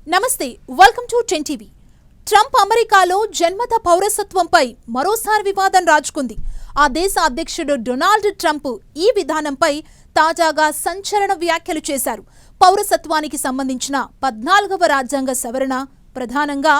నమస్తే, welcome to 10 TV. Trump అమెరికాలో జన్మత పౌరసత్వంపై మరోసారి వివాదం రాజుకుంది. ఆ దేశ అధ్యక్షుడు డొనాల్డ్ ట్రంప్ ఈ విధానంపై తాజాగా సంచలన వ్యాఖ్యలు చేశారు. పౌరసత్వానికి సంబంధించిన 14వ రాజ్యాంగ సవరణ ప్రధానంగా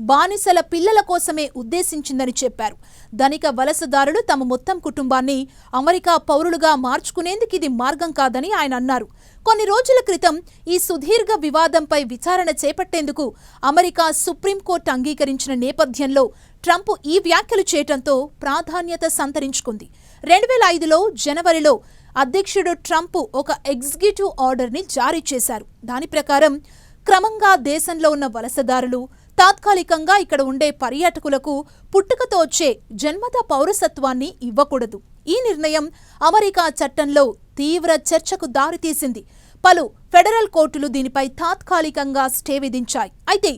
బానిసల పిల్లల కోసమే ఉద్దేశించిందని చెప్పారు. ధనిక వలసదారులు తమ మొత్తం కుటుంబాన్ని అమెరికా పౌరులుగా మార్చుకునేందుకు ఇది మార్గం కాదని ఆయన అన్నారు. కొన్ని రోజుల క్రితం ఈ సుదీర్ఘ వివాదంపై విచారణ చేపట్టేందుకు అమెరికా సుప్రీంకోర్టు అంగీకరించిన నేపథ్యంలో ట్రంప్ ఈ వ్యాఖ్యలు చేయడంతో ప్రాధాన్యత సంతరించుకుంది. 2005లో జనవరిలో అధ్యక్షుడు ట్రంప్ ఒక ఎగ్జిక్యూటివ్ ఆర్డర్ని జారీ చేశారు. దాని ప్రకారం క్రమంగా దేశంలో ఉన్న వలసదారులు, తాత్కాలికంగా ఇక్కడ ఉండే పర్యాటకులకు పుట్టుకతో వచ్చే జన్మత పౌరసత్వాన్ని ఇవ్వకూడదు. ఈ నిర్ణయం అమెరికా చట్టంలో తీవ్ర చర్చకు దారితీసింది. పలు ఫెడరల్ కోర్టులు దీనిపై తాత్కాలికంగా స్టే విధించాయి. అయితే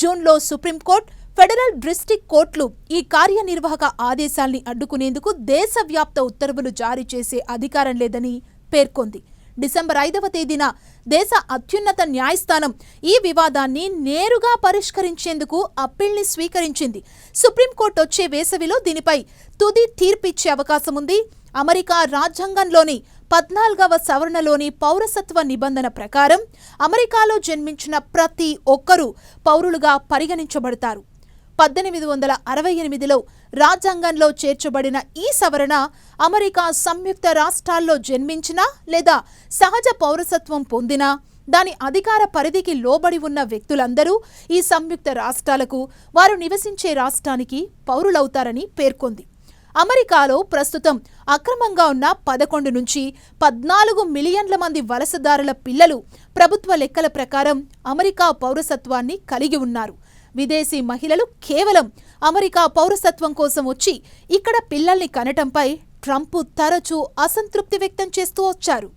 జూన్లో సుప్రీంకోర్టు, ఫెడరల్ డిస్ట్రిక్ట్ కోర్టులు ఈ కార్యనిర్వాహక ఆదేశాల్ని అడ్డుకునేందుకు దేశవ్యాప్త ఉత్తర్వులు జారీ చేసే అధికారం లేదని పేర్కొంది. డిసెంబర్ 5వ తేదీన దేశ అత్యున్నత న్యాయస్థానం ఈ వివాదాన్ని నేరుగా పరిష్కరించేందుకు అప్పీల్ని స్వీకరించింది. సుప్రీంకోర్టు వచ్చే వేసవిలో దీనిపై తుది తీర్పిచ్చే అవకాశం ఉంది. అమెరికా రాజ్యాంగంలోని 14వ సవరణలోని పౌరసత్వ నిబంధన ప్రకారం అమెరికాలో జన్మించిన ప్రతి ఒక్కరూ పౌరులుగా పరిగణించబడతారు. 1868లో రాజ్యాంగంలో చేర్చబడిన ఈ సవరణ అమెరికా సంయుక్త రాష్ట్రాల్లో జన్మించినా లేదా సహజ పౌరసత్వం పొందినా దాని అధికార పరిధికి లోబడి ఉన్న వ్యక్తులందరూ ఈ సంయుక్త రాష్ట్రాలకు, వారు నివసించే రాష్ట్రానికి పౌరులవుతారని పేర్కొంది. అమెరికాలో ప్రస్తుతం అక్రమంగా ఉన్న 11 నుంచి 14 మిలియన్ల మంది వలసదారుల పిల్లలు ప్రభుత్వ లెక్కల ప్రకారం అమెరికా పౌరసత్వాన్ని కలిగి ఉన్నారు. విదేశీ మహిళలు కేవలం అమెరికా పౌరసత్వం కోసం వచ్చి ఇక్కడ పిల్లల్ని కనటంపై ట్రంప్ తరచూ అసంతృప్తి వ్యక్తం చేస్తూ వచ్చారు.